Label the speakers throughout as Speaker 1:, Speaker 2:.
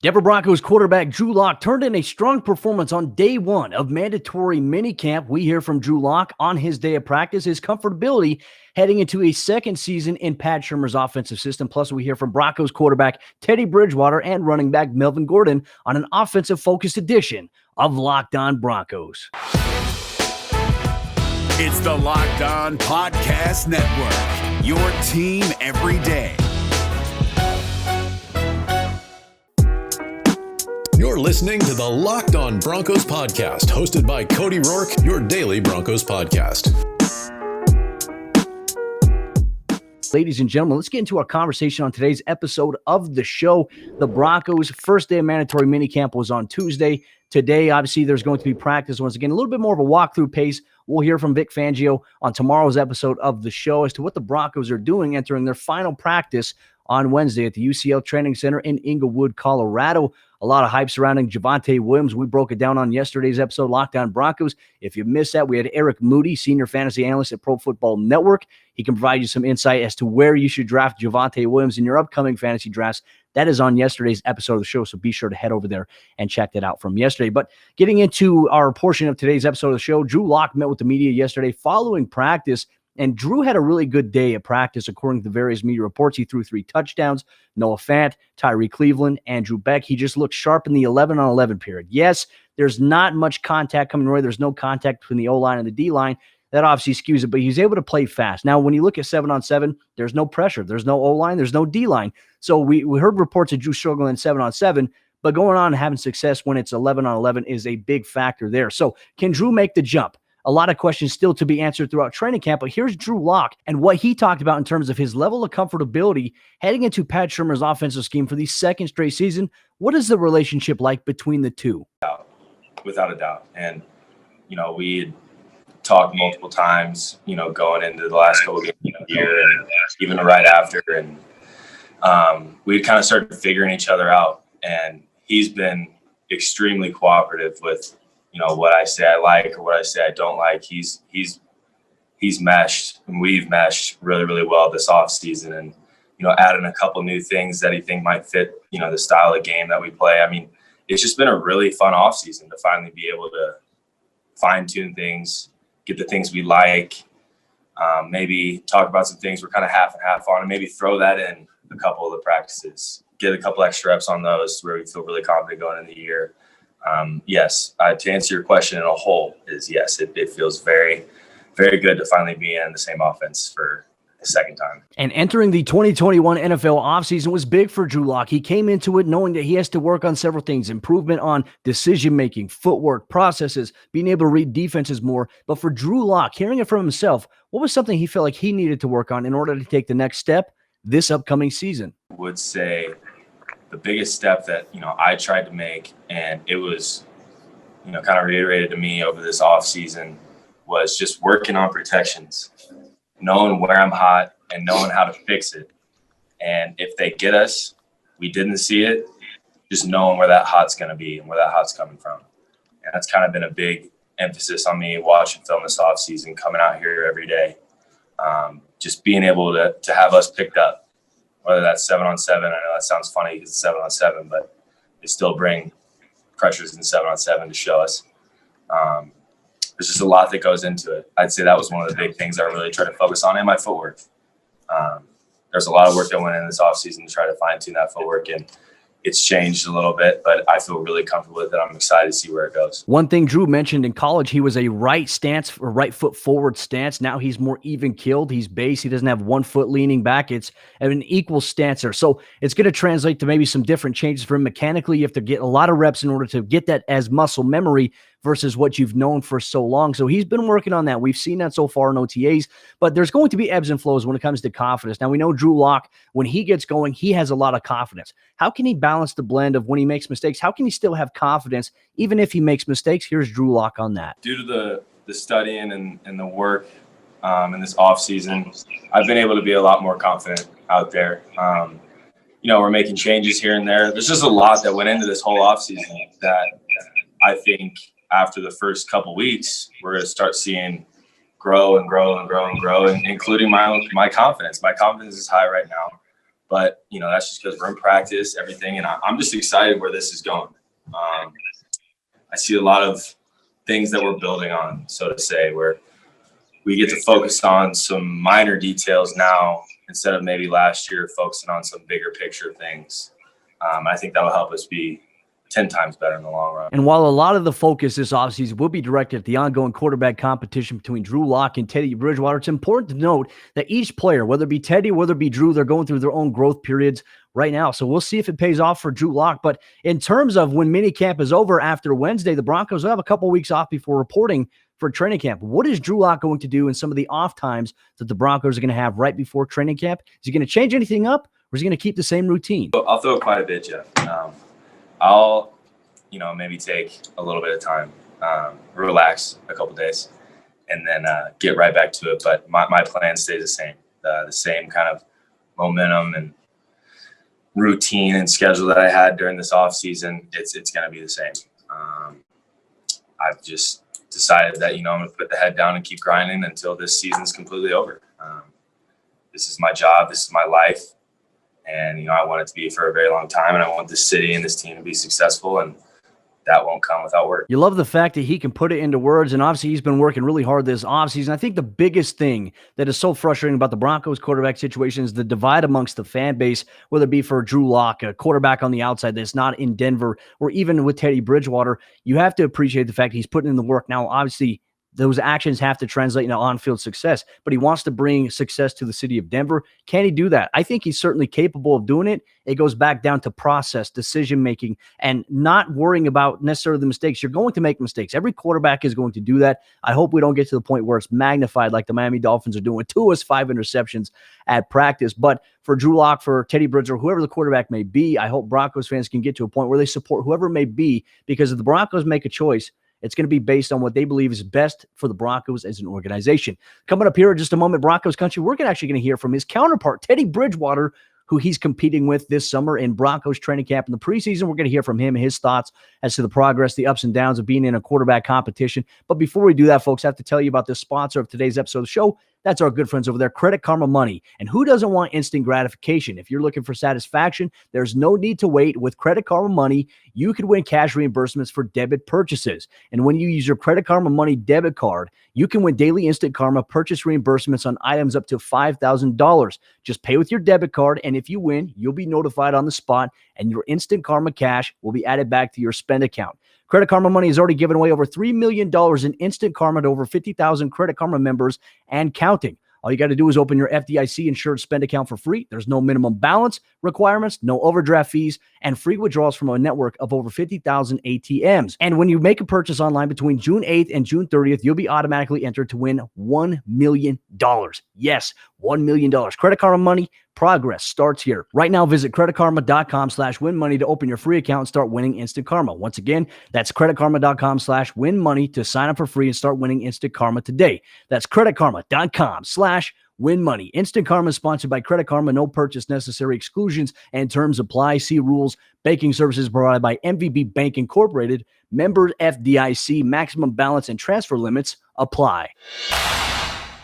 Speaker 1: Denver Broncos quarterback Drew Lock turned in a strong performance on day one of mandatory minicamp. We hear from Drew Lock on his day of practice, his comfortability heading into a second season in Pat Shurmur's offensive system. Plus, we hear from Broncos quarterback Teddy Bridgewater and running back Melvin Gordon on an offensive-focused edition of Locked On Broncos.
Speaker 2: It's the Locked On Podcast Network, your team every day.
Speaker 3: You're listening to the Locked On Broncos podcast, hosted by Cody Roark, your daily Broncos podcast.
Speaker 1: Ladies and gentlemen, let's get into our conversation on today's episode of the show. The Broncos' first day of mandatory minicamp was on Tuesday. Today, obviously, there's going to be practice once again, a little bit more of a walkthrough pace. We'll hear from Vic Fangio on tomorrow's episode of the show as to what the Broncos are doing entering their final practice on Wednesday at the UCL Training Center in Inglewood, Colorado. A lot of hype surrounding Javonte Williams. We broke it down on yesterday's episode, Locked On Broncos. If you missed that, we had Eric Moody, senior fantasy analyst at Pro Football Network. He can provide you some insight as to where you should draft Javonte Williams in your upcoming fantasy drafts. That is on yesterday's episode of the show, so be sure to head over there and check that out from yesterday. But getting into our portion of today's episode of the show, Drew Lock met with the media yesterday following practice. And Drew had a really good day at practice, according to the various media reports. He threw 3 touchdowns. Noah Fant, Tyree Cleveland, Andrew Beck. He just looked sharp in the 11-on-11 period. Yes, there's not much contact coming away. There's no contact between the O-line and the D-line. That obviously skews it, but he's able to play fast. Now, when you look at 7-on-7, there's no pressure. There's no O-line. There's no D-line. So we heard reports of Drew struggling in 7-on-7, but going on and having success when it's 11-on-11 is a big factor there. So can Drew make the jump? A lot of questions still to be answered throughout training camp, but here's Drew Lock and what he talked about in terms of his level of comfortability heading into Pat Shurmur's offensive scheme for the second straight season. What is the relationship like between the two?
Speaker 4: Without a doubt. And, we had talked multiple times, going into the last couple games of the year and even right after. And we kind of started figuring each other out. And he's been extremely cooperative with what I say I like or what I say I don't like. He's meshed, and we've meshed really, really well this offseason, and, adding a couple new things that he think might fit, the style of game that we play. I mean, it's just been a really fun offseason to finally be able to fine tune things, get the things we like, maybe talk about some things we're kind of half and half on, and maybe throw that in a couple of the practices, get a couple extra reps on those where we feel really confident going into the year. Yes, to answer your question in a whole is yes, it feels very, very good to finally be in the same offense for the second time.
Speaker 1: And entering the 2021 NFL offseason was big for Drew Lock. He came into it knowing that he has to work on several things, improvement on decision-making, footwork, processes, being able to read defenses more. But for Drew Lock, hearing it from himself, what was something he felt like he needed to work on in order to take the next step this upcoming season?
Speaker 4: I would say the biggest step that, I tried to make, and it was, kind of reiterated to me over this off season, was just working on protections, knowing where I'm hot and knowing how to fix it. And if they get us, we didn't see it, just knowing where that hot's going to be and where that hot's coming from. And that's kind of been a big emphasis on me watching film this off season, coming out here every day, just being able to have us picked up. Whether that's 7-on-7, I know that sounds funny because it's 7-on-7, but they still bring pressures in 7-on-7 to show us. There's just a lot that goes into it. I'd say that was one of the big things I really tried to focus on, and my footwork. There's a lot of work that went in this offseason to try to fine-tune that footwork, and it's changed a little bit, but I feel really comfortable with it. I'm excited to see where it goes.
Speaker 1: One thing Drew mentioned in college, he was a right foot forward stance. Now he's more even keeled. He's base. He doesn't have 1 foot leaning back. It's an equal stance there. So it's going to translate to maybe some different changes for him mechanically. You have to get a lot of reps in order to get that as muscle memory versus what you've known for so long. So he's been working on that. We've seen that so far in OTAs, but there's going to be ebbs and flows when it comes to confidence. Now we know Drew Lock, when he gets going, he has a lot of confidence. How can he balance the blend of when he makes mistakes? How can he still have confidence even if he makes mistakes? Here's Drew Lock on that.
Speaker 4: Due to the studying and the work in this off season, I've been able to be a lot more confident out there. We're making changes here and there. There's just a lot that went into this whole off season that I think after the first couple weeks, we're going to start seeing grow and grow and grow and grow, and including my confidence. My confidence is high right now. But, you know, that's just because we're in practice, everything. And I'm just excited where this is going. I see a lot of things that we're building on, so to say, where we get to focus on some minor details now instead of maybe last year focusing on some bigger picture things. I think that'll help us be 10 times better in the long run.
Speaker 1: And while a lot of the focus this offseason will be directed at the ongoing quarterback competition between Drew Lock and Teddy Bridgewater, it's important to note that each player, whether it be Teddy, whether it be Drew, they're going through their own growth periods right now. So we'll see if it pays off for Drew Lock. But in terms of when minicamp is over after Wednesday, the Broncos will have a couple weeks off before reporting for training camp. What is Drew Lock going to do in some of the off times that the Broncos are going to have right before training camp? Is he going to change anything up, or is he going to keep the same routine?
Speaker 4: I'll throw quite a bit, Jeff. I'll maybe take a little bit of time, relax a couple days, and then get right back to it. But my plan stays the same. The same kind of momentum and routine and schedule that I had during this off season. It's going to be the same. I've just decided that, I'm going to put the head down and keep grinding until this season's completely over. This is my job. This is my life. And, I want it to be for a very long time. And I want this city and this team to be successful. And that won't come without work.
Speaker 1: You love the fact that he can put it into words, and obviously he's been working really hard this offseason. I think the biggest thing that is so frustrating about the Broncos quarterback situation is the divide amongst the fan base, whether it be for Drew Lock, a quarterback on the outside that's not in Denver, or even with Teddy Bridgewater. You have to appreciate the fact that he's putting in the work. Now, obviously, those actions have to translate into on-field success, but he wants to bring success to the city of Denver. Can he do that? I think he's certainly capable of doing it. It goes back down to process, decision-making, and not worrying about necessarily the mistakes. You're going to make mistakes. Every quarterback is going to do that. I hope we don't get to the point where it's magnified like the Miami Dolphins are doing. 5 interceptions at practice. But for Drew Lock, for Teddy Bridgewater, whoever the quarterback may be, I hope Broncos fans can get to a point where they support whoever it may be, because if the Broncos make a choice, it's going to be based on what they believe is best for the Broncos as an organization. Coming up here in just a moment, Broncos country, we're actually going to hear from his counterpart, Teddy Bridgewater, who he's competing with this summer in Broncos training camp in the preseason. We're going to hear from him and his thoughts as to the progress, the ups and downs of being in a quarterback competition. But before we do that, folks, I have to tell you about the sponsor of today's episode of the show. That's our good friends over there, Credit Karma Money. And who doesn't want instant gratification? If you're looking for satisfaction, there's no need to wait. With Credit Karma Money, you could win cash reimbursements for debit purchases. And when you use your Credit Karma Money debit card, you can win daily instant karma purchase reimbursements on items up to $5,000. Just pay with your debit card, and if you win, you'll be notified on the spot, and your instant karma cash will be added back to your spend account. Credit Karma Money has already given away over $3 million in instant karma to over 50,000 Credit Karma members and counting. All you got to do is open your FDIC-insured spend account for free. There's no minimum balance requirements, no overdraft fees, and free withdrawals from a network of over 50,000 ATMs. And when you make a purchase online between June 8th and June 30th, you'll be automatically entered to win $1 million. Yes, $1 million. Credit Karma Money, progress starts here. Right now, visit creditkarma.com/winmoney to open your free account and start winning instant karma. Once again, that's creditkarma.com/winmoney to sign up for free and start winning instant karma today. That's creditkarma.com/winmoney. Instant Karma is sponsored by Credit Karma. No purchase necessary. Exclusions and terms apply. See rules. Banking services provided by MVB Bank Incorporated. Member FDIC. Maximum balance and transfer limits apply.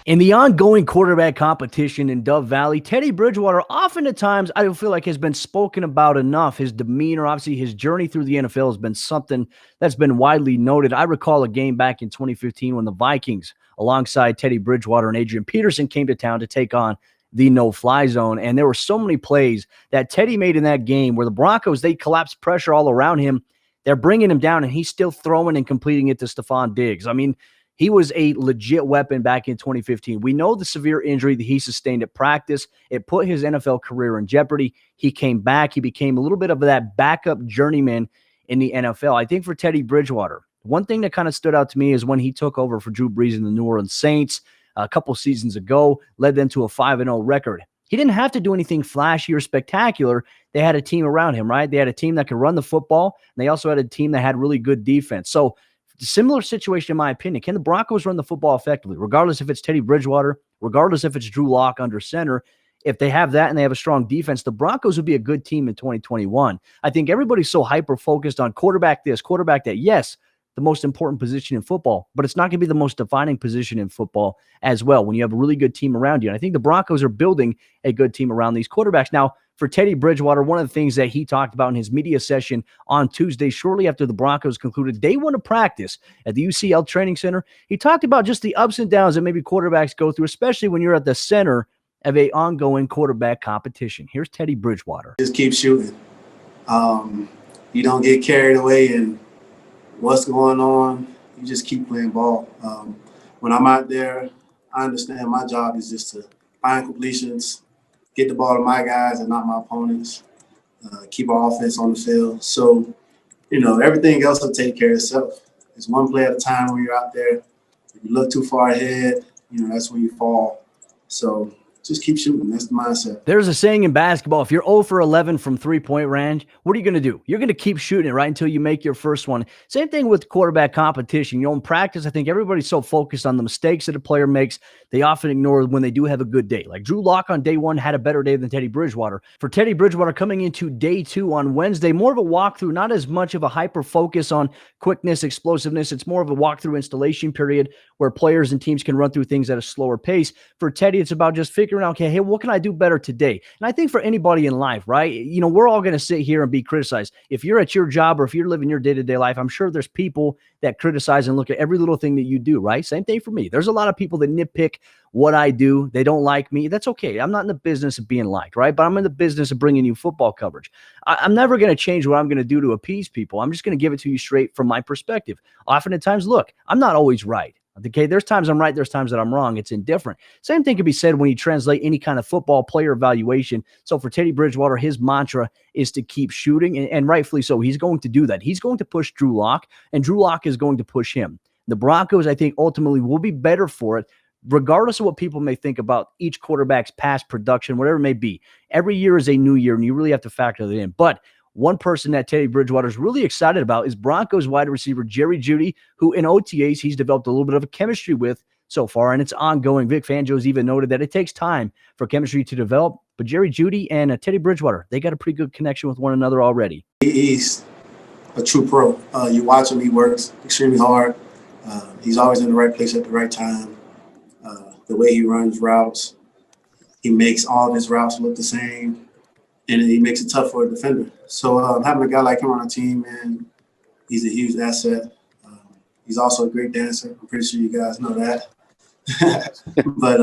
Speaker 1: In the ongoing quarterback competition in Dove Valley, Teddy Bridgewater often at times I feel like has been spoken about enough. His demeanor, obviously his journey through the NFL has been something that's been widely noted. I recall a game back in 2015 when the Vikings, alongside Teddy Bridgewater and Adrian Peterson, came to town to take on the no-fly zone. And there were so many plays that Teddy made in that game where the Broncos, they collapsed pressure all around him. They're bringing him down, and he's still throwing and completing it to Stephon Diggs. I mean, he was a legit weapon back in 2015. We know the severe injury that he sustained at practice. It put his NFL career in jeopardy. He came back. He became a little bit of that backup journeyman in the NFL. I think for Teddy Bridgewater, one thing that kind of stood out to me is when he took over for Drew Brees in the New Orleans Saints a couple seasons ago, led them to a 5-0 record. He didn't have to do anything flashy or spectacular. They had a team around him, right? They had a team that could run the football, and they also had a team that had really good defense. So similar situation, in my opinion. Can the Broncos run the football effectively, regardless if it's Teddy Bridgewater, regardless if it's Drew Lock under center? If they have that and they have a strong defense, the Broncos would be a good team in 2021. I think everybody's so hyper-focused on quarterback this, quarterback that. Yes, the most important position in football, but it's not going to be the most defining position in football as well when you have a really good team around you. And I think the Broncos are building a good team around these quarterbacks. Now, for Teddy Bridgewater, one of the things that he talked about in his media session on Tuesday, shortly after the Broncos concluded day one of practice at the UCL Training Center, he talked about just the ups and downs that maybe quarterbacks go through, especially when you're at the center of an ongoing quarterback competition. Here's Teddy Bridgewater.
Speaker 5: Just keep shooting. You don't get carried away in what's going on. You just keep playing ball. When I'm out there, I understand my job is just to find completions, get the ball to my guys and not my opponents, keep our offense on the field. So, everything else will take care of itself. It's one play at a time when you're out there. If you look too far ahead, that's when you fall. So just keep shooting. That's the mindset.
Speaker 1: There's a saying in basketball, if you're 0 for 11 from three-point range, what are you going to do? You're going to keep shooting it right until you make your first one. Same thing with quarterback competition. In practice, I think everybody's so focused on the mistakes that a player makes, they often ignore when they do have a good day. Like Drew Lock on day one had a better day than Teddy Bridgewater. For Teddy Bridgewater coming into day two on Wednesday, more of a walkthrough, not as much of a hyper-focus on quickness, explosiveness. It's more of a walkthrough installation period where players and teams can run through things at a slower pace. For Teddy, it's about just figuring out, okay, hey, what can I do better today? And I think for anybody in life, right, we're all going to sit here and be criticized. If you're at your job or if you're living your day-to-day life, I'm sure there's people that criticize and look at every little thing that you do, right? Same thing for me. There's a lot of people that nitpick what I do. They don't like me. That's okay. I'm not in the business of being liked, right? But I'm in the business of bringing you football coverage. I'm never going to change what I'm going to do to appease people. I'm just going to give it to you straight from my perspective. Often at times, look, I'm not always right. Okay, there's times I'm right, there's times that I'm wrong. It's indifferent. Same thing can be said when you translate any kind of football player evaluation. So for Teddy Bridgewater, his mantra is to keep shooting, and rightfully so. He's going to do that. He's going to push Drew Lock, and Drew Lock is going to push him. The Broncos, I think, ultimately will be better for it, regardless of what people may think about each quarterback's past production, whatever it may be. Every year is a new year, and you really have to factor that in. But one person that Teddy Bridgewater is really excited about is Broncos wide receiver Jerry Jeudy, who in OTAs he's developed a little bit of a chemistry with so far, and it's ongoing. Vic Fangio's even noted that it takes time for chemistry to develop, but Jerry Jeudy and Teddy Bridgewater, they got a pretty good connection with one another already.
Speaker 5: He's a true pro. You watch him, he works extremely hard. He's always in the right place at the right time. The way he runs routes, he makes all of his routes look the same. And he makes it tough for a defender. So having a guy like him on our team, man, he's a huge asset. He's also a great dancer. I'm pretty sure you guys know that. But,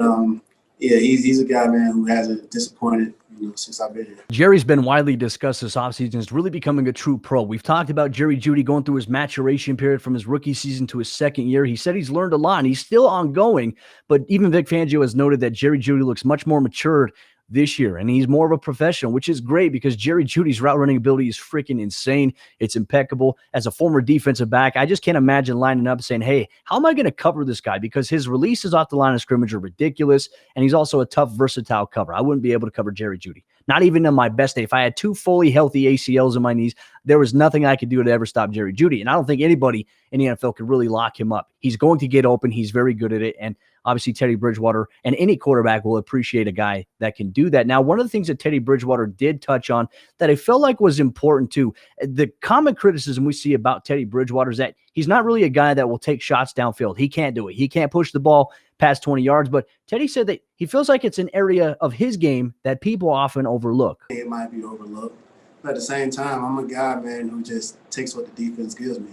Speaker 5: he's a guy, man, who hasn't disappointed since I've been here.
Speaker 1: Jerry's been widely discussed this offseason as really becoming a true pro. We've talked about Jerry Jeudy going through his maturation period from his rookie season to his second year. He said he's learned a lot, and he's still ongoing. But even Vic Fangio has noted that Jerry Jeudy looks much more matured this year, and he's more of a professional, which is great because Jerry Judy's route running ability is freaking insane. It's impeccable. As a former defensive back, I just can't imagine lining up saying, hey, how am I going to cover this guy? Because his releases off the line of scrimmage are ridiculous, and he's also a tough, versatile cover. I wouldn't be able to cover Jerry Jeudy. Not even on my best day. If I had two fully healthy ACLs in my knees, there was nothing I could do to ever stop Jerry Jeudy, and I don't think anybody in the NFL could really lock him up. He's going to get open. He's very good at it, and obviously, Teddy Bridgewater and any quarterback will appreciate a guy that can do that. Now, one of the things that Teddy Bridgewater did touch on that I felt like was important too, the common criticism we see about Teddy Bridgewater is that he's not really a guy that will take shots downfield. He can't do it. He can't push the ball past 20 yards. But Teddy said that he feels like it's an area of his game that people often overlook.
Speaker 5: It might be overlooked. But at the same time, I'm a guy, man, who just takes what the defense gives me.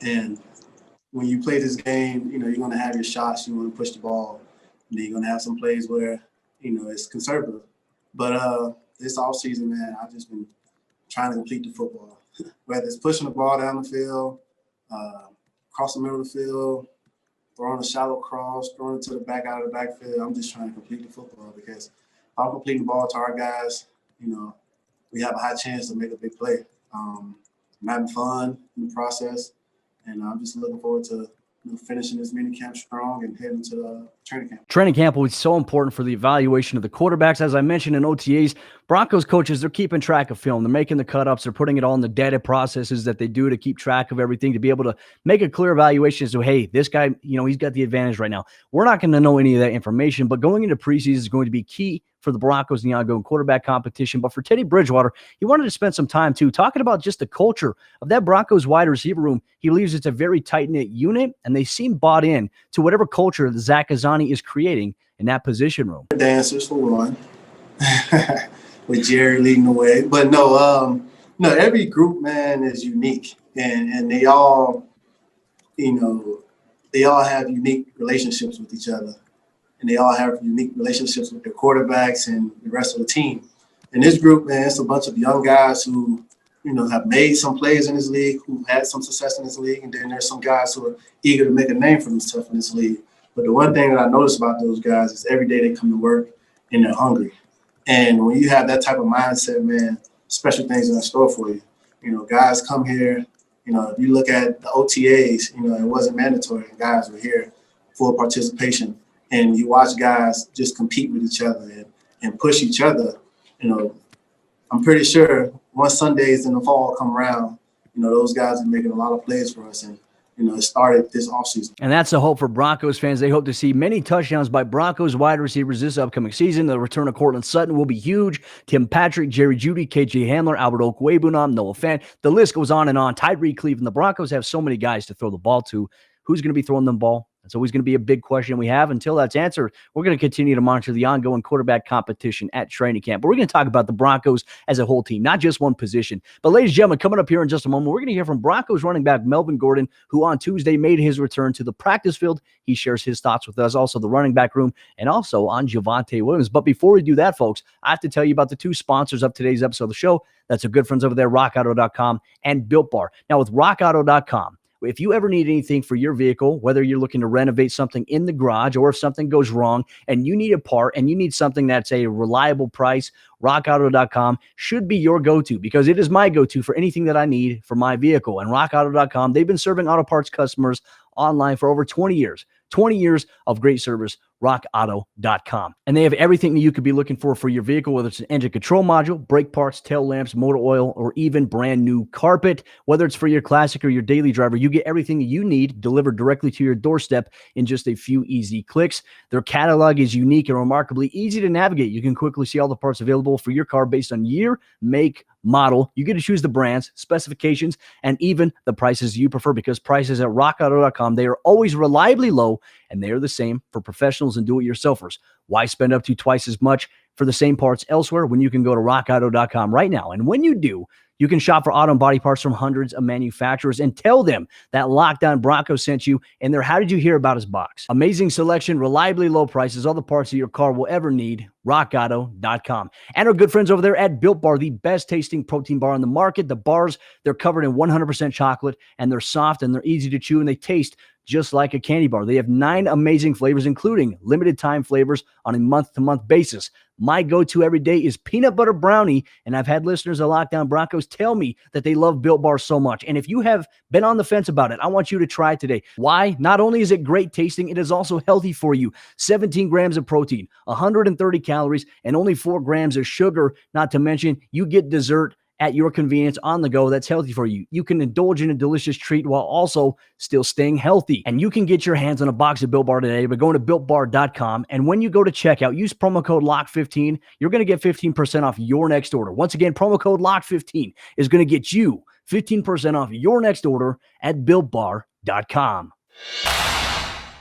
Speaker 5: And when you play this game, you're going to have your shots. You want to push the ball. And then you're going to have some plays where, it's conservative. But this offseason, man, I've just been trying to complete the football. Whether it's pushing the ball down the field, across the middle of the field, throwing a shallow cross, throwing it to the back out of the backfield. I'm just trying to complete the football because if I'm completing the ball to our guys, we have a high chance to make a big play. I'm having fun in the process. And I'm just looking forward to finishing this minicamp strong and heading to training camp.
Speaker 1: Training camp was so important for the evaluation of the quarterbacks. As I mentioned in OTAs, Broncos coaches, they're keeping track of film. They're making the cut-ups. They're putting it all in the data processes that they do to keep track of everything, to be able to make a clear evaluation as to, hey, this guy, he's got the advantage right now. We're not going to know any of that information, but going into preseason is going to be key for the Broncos in the ongoing quarterback competition. But for Teddy Bridgewater, he wanted to spend some time, too, talking about just the culture of that Broncos wide receiver room. He believes it's a very tight-knit unit, and they seem bought in to whatever culture that Zach Azzanni is creating in that position room.
Speaker 5: Dancers, for one. with Jerry leading the way. But no, every group, man, is unique, and they all, they all have unique relationships with each other, and they all have unique relationships with their quarterbacks and the rest of the team. And this group, man, it's a bunch of young guys who, have made some plays in this league, who had some success in this league, and then there's some guys who are eager to make a name for themselves in this league. But the one thing that I notice about those guys is every day they come to work and they're hungry. And when you have that type of mindset, man, special things in store for you. Guys come here. If you look at the OTAs, it wasn't mandatory. Guys were here, full participation. And you watch guys just compete with each other and push each other. I'm pretty sure once Sundays in the fall come around, those guys are making a lot of plays for us. And, it started this offseason.
Speaker 1: And that's the hope for Broncos fans. They hope to see many touchdowns by Broncos wide receivers this upcoming season. The return of Courtland Sutton will be huge. Tim Patrick, Jerry Jeudy, KJ Hamler, Albert Okwuegbunam, Noah Fant. The list goes on and on. Tyreek Cleveland. The Broncos have so many guys to throw the ball to. Who's going to be throwing them the ball? That's always going to be a big question we have. Until that's answered, we're going to continue to monitor the ongoing quarterback competition at training camp. But we're going to talk about the Broncos as a whole team, not just one position. But ladies and gentlemen, coming up here in just a moment, we're going to hear from Broncos running back Melvin Gordon, who on Tuesday made his return to the practice field. He shares his thoughts with us, also the running back room, and also on Javonte Williams. But before we do that, folks, I have to tell you about the two sponsors of today's episode of the show. That's our good friends over there, RockAuto.com and Built Bar. Now, with RockAuto.com, if you ever need anything for your vehicle, whether you're looking to renovate something in the garage or if something goes wrong and you need a part and you need something that's a reliable price, RockAuto.com should be your go-to because it is my go-to for anything that I need for my vehicle. And RockAuto.com, they've been serving auto parts customers online for over 20 years. 20 years of great service, rockauto.com. And they have everything that you could be looking for your vehicle, whether it's an engine control module, brake parts, tail lamps, motor oil, or even brand new carpet. Whether it's for your classic or your daily driver, you get everything you need delivered directly to your doorstep in just a few easy clicks. Their catalog is unique and remarkably easy to navigate. You can quickly see all the parts available for your car based on year, make, model. You get to choose the brands, specifications, and even the prices you prefer because prices at rockauto.com, they are always reliably low and they are the same for professionals and do-it-yourselfers. Why spend up to twice as much for the same parts elsewhere when you can go to rockauto.com right now? And when you do, you can shop for auto and body parts from hundreds of manufacturers and tell them that Locked On Broncos sent you in their How Did You Hear About Us box. Amazing selection, reliably low prices, all the parts that your car will ever need. RockAuto.com. And our good friends over there at Built Bar, the best tasting protein bar on the market. The bars, they're covered in 100% chocolate and they're soft and they're easy to chew and they taste just like a candy bar. They have 9 amazing flavors, including limited time flavors on a month-to-month basis. My go-to every day is peanut butter brownie, and I've had listeners of Locked On Broncos tell me that they love Built Bar so much. And if you have been on the fence about it, I want you to try it today. Why? Not only is it great tasting, it is also healthy for you. 17 grams of protein, 130 calories, and only 4 grams of sugar. Not to mention, you get dessert at your convenience on the go that's healthy for you. You can indulge in a delicious treat while also still staying healthy. And you can get your hands on a box of Built Bar today by going to BuiltBar.com. And when you go to checkout, use promo code LOCK15. You're going to get 15% off your next order. Once again, promo code LOCK15 is going to get you 15% off your next order at BuiltBar.com.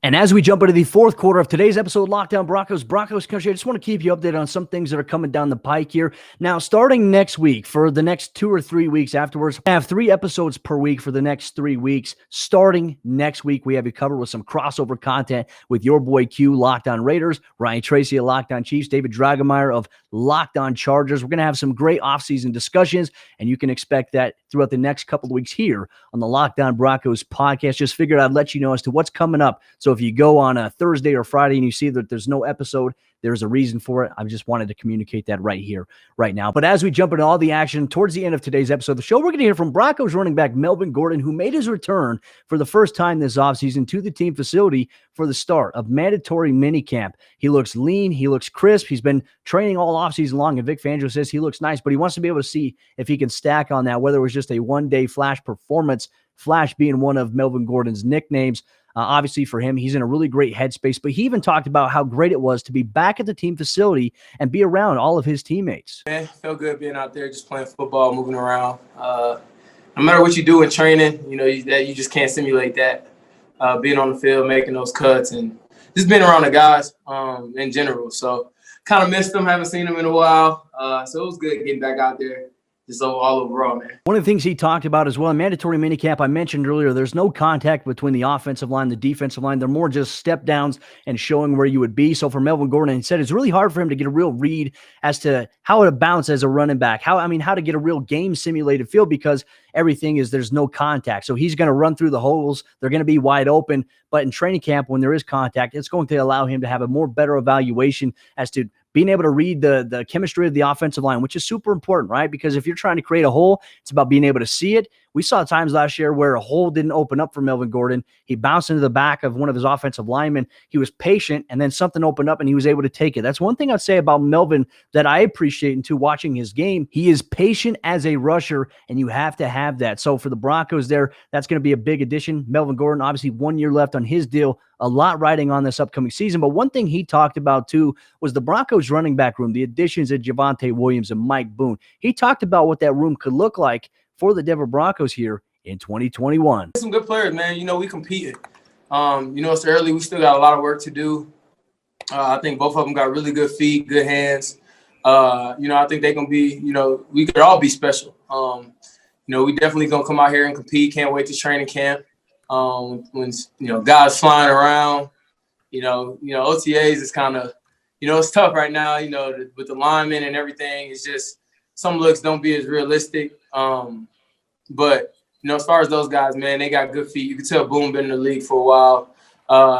Speaker 1: And as we jump into the fourth quarter of today's episode of Locked On Broncos Country, I just want to keep you updated on some things that are coming down the pike here. Now, starting next week, for the next 2 or 3 weeks afterwards, I have 3 episodes per week for the next 3 weeks. Starting next week, we have you covered with some crossover content with your boy Q, Locked On Raiders, Ryan Tracy of Locked On Chiefs, David Dragemeyer of Locked On Chargers. We're going to have some great offseason discussions, and you can expect that throughout the next couple of weeks here on the Locked On Broncos podcast. Just figured I'd let you know as to what's coming up. So if you go on a Thursday or Friday and you see that there's no episode, there's a reason for it. I just wanted to communicate that right here, right now. But as we jump into all the action towards the end of today's episode of the show, we're going to hear from Broncos running back Melvin Gordon, who made his return for the first time this offseason to the team facility for the start of mandatory minicamp. He looks lean. He looks crisp. He's been training all offseason long, and Vic Fangio says he looks nice, but he wants to be able to see if he can stack on that, whether it was just a one-day flash performance, Flash being one of Melvin Gordon's nicknames. Obviously for him, he's in a really great headspace, but he even talked about how great it was to be back at the team facility and be around all of his teammates.
Speaker 6: Man, felt good being out there, just playing football, moving around. No matter what you do in training, you just can't simulate that. Being on the field, making those cuts, and just being around the guys in general. So kind of missed him. Haven't seen him in a while. So it was good getting back out there. Just all overall, man.
Speaker 1: One of the things he talked about as well, in mandatory minicamp, I mentioned earlier, there's no contact between the offensive line, the defensive line. They're more just step downs and showing where you would be. So for Melvin Gordon, he said it's really hard for him to get a real read as to how to bounce as a running back, how to get a real game simulated feel, because everything is there's no contact. So he's going to run through the holes. They're going to be wide open. But in training camp, when there is contact, it's going to allow him to have a more better evaluation as to being able to read the chemistry of the offensive line, which is super important, right? Because if you're trying to create a hole, it's about being able to see it. We saw times last year where a hole didn't open up for Melvin Gordon. He bounced into the back of one of his offensive linemen. He was patient, and then something opened up, and he was able to take it. That's one thing I'd say about Melvin that I appreciate into watching his game. He is patient as a rusher, and you have to have that. So for the Broncos there, that's going to be a big addition. Melvin Gordon, obviously 1 year left on his deal, a lot riding on this upcoming season. But one thing he talked about too was the Broncos running back room, the additions of Javonte Williams and Mike Boone. He talked about what that room could look like for the Denver Broncos here in 2021.
Speaker 6: Some good players, man. We competed. It's early. We still got a lot of work to do. I think both of them got really good feet, good hands. I think they're going to be, we could all be special. We definitely going to come out here and compete. Can't wait to training camp. When guys flying around, OTAs is kind of, it's tough right now, with the linemen and everything. It's just some looks don't be as realistic. But as far as those guys, man, they got good feet. You can tell Boone been in the league for a while.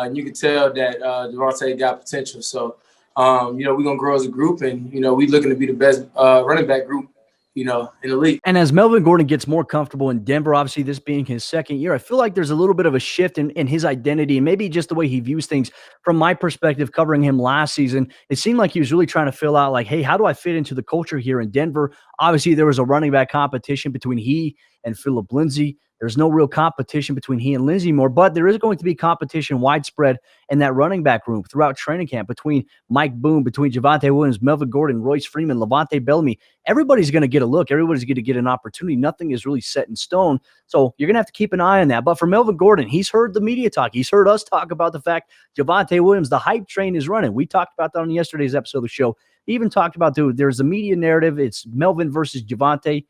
Speaker 6: And you can tell that Javonte got potential. So, we're going to grow as a group, and, we looking to be the best running back group, in the league.
Speaker 1: And as Melvin Gordon gets more comfortable in Denver, obviously this being his second year, I feel like there's a little bit of a shift in his identity and maybe just the way he views things. From my perspective, covering him last season, it seemed like he was really trying to fill out like, hey, how do I fit into the culture here in Denver? Obviously, there was a running back competition between he and Phillip Lindsay. There's no real competition between he and Lindsay more, but there is going to be competition widespread in that running back room throughout training camp between Mike Boone, between Javonte Williams, Melvin Gordon, Royce Freeman, Levante Bellamy. Everybody's going to get a look. Everybody's going to get an opportunity. Nothing is really set in stone. So you're going to have to keep an eye on that. But for Melvin Gordon, he's heard the media talk. He's heard us talk about the fact Javonte Williams, the hype train is running. We talked about that on yesterday's episode of the show. He even talked about, there's a media narrative. It's Melvin versus Javonte.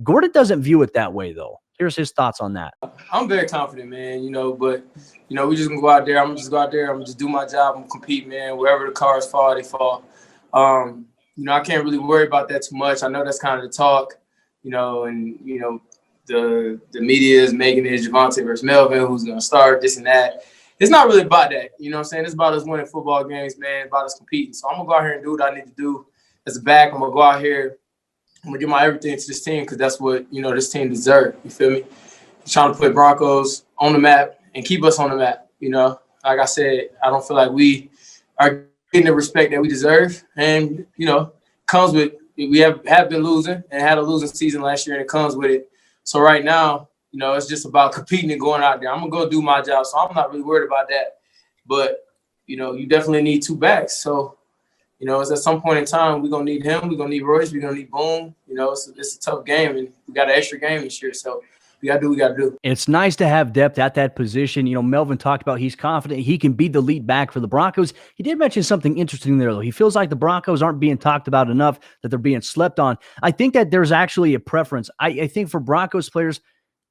Speaker 1: Gordon doesn't view it that way, though. Here's his thoughts on that.
Speaker 6: I'm very confident, man, but, we just going to go out there. I'm going to just go out there. I'm going to just do my job. I'm going to compete, man. Wherever the cars fall, they fall. I can't really worry about that too much. I know that's kind of the talk, the media is making it Javonte versus Melvin, who's going to start, this and that. It's not really about that. You know what I'm saying? It's about us winning football games, man. It's about us competing. So I'm going to go out here and do what I need to do as a back. I'm going to go out here. I'm going to give my everything to this team because that's what, this team deserves. You feel me? Trying to put Broncos on the map and keep us on the map, Like I said, I don't feel like we are getting the respect that we deserve. And, comes with – we have been losing and had a losing season last year, and it comes with it. So right now, it's just about competing and going out there. I'm going to go do my job, so I'm not really worried about that. But, you definitely need two backs. So, it's at some point in time, we're going to need him. We're going to need Royce. We're going to need Boone. It's a tough game, and we got an extra game this year. So we got to do what we got to do.
Speaker 1: It's nice to have depth at that position. Melvin talked about he's confident he can be the lead back for the Broncos. He did mention something interesting there, though. He feels like the Broncos aren't being talked about enough, that they're being slept on. I think that there's actually a preference. I think for Broncos players,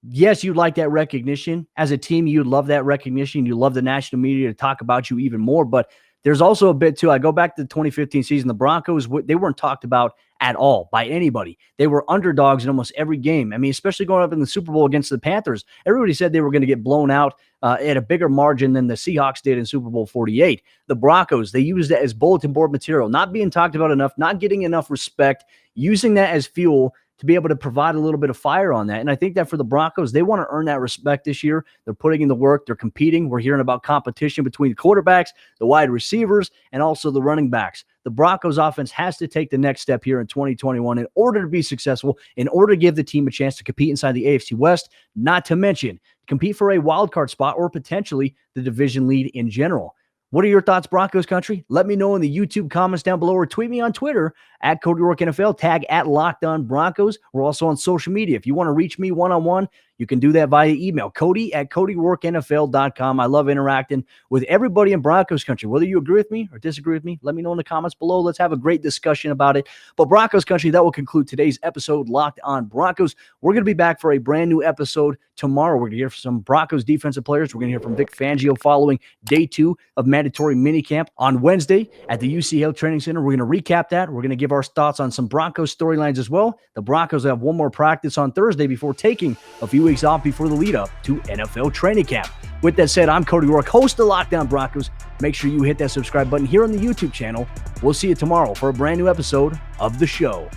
Speaker 1: yes, you'd like that recognition. As a team, you'd love that recognition. You love the national media to talk about you even more, but there's also a bit, too. I go back to the 2015 season. The Broncos, they weren't talked about at all by anybody. They were underdogs in almost every game. I mean, especially going up in the Super Bowl against the Panthers. Everybody said they were going to get blown out at a bigger margin than the Seahawks did in Super Bowl 48. The Broncos, they used it as bulletin board material, not being talked about enough, not getting enough respect, using that as fuel to be able to provide a little bit of fire on that. And I think that for the Broncos, they want to earn that respect this year. They're putting in the work. They're competing. We're hearing about competition between the quarterbacks, the wide receivers, and also the running backs. The Broncos offense has to take the next step here in 2021 in order to be successful, in order to give the team a chance to compete inside the AFC West, not to mention compete for a wild card spot or potentially the division lead in general. What are your thoughts, Broncos country? Let me know in the YouTube comments down below or tweet me on Twitter at Cody Roark NFL, tag at Locked On Broncos. We're also on social media. If you want to reach me one-on-one, you can do that via email, Cody@CodyRoarkNFL.com. I love interacting with everybody in Broncos country. Whether you agree with me or disagree with me, let me know in the comments below. Let's have a great discussion about it. But Broncos country, that will conclude today's episode, Locked On Broncos. We're going to be back for a brand new episode tomorrow. We're going to hear from some Broncos defensive players. We're going to hear from Vic Fangio following day 2 of mandatory minicamp on Wednesday at the UC Health Training Center. We're going to recap that. We're going to give our thoughts on some Broncos storylines as well. The Broncos have one more practice on Thursday before taking a few weeks off before the lead up to NFL training camp. With that said, I'm Cody Roark, host of Locked On Broncos. Make sure you hit that subscribe button here on the YouTube channel. We'll see you tomorrow for a brand new episode of the show.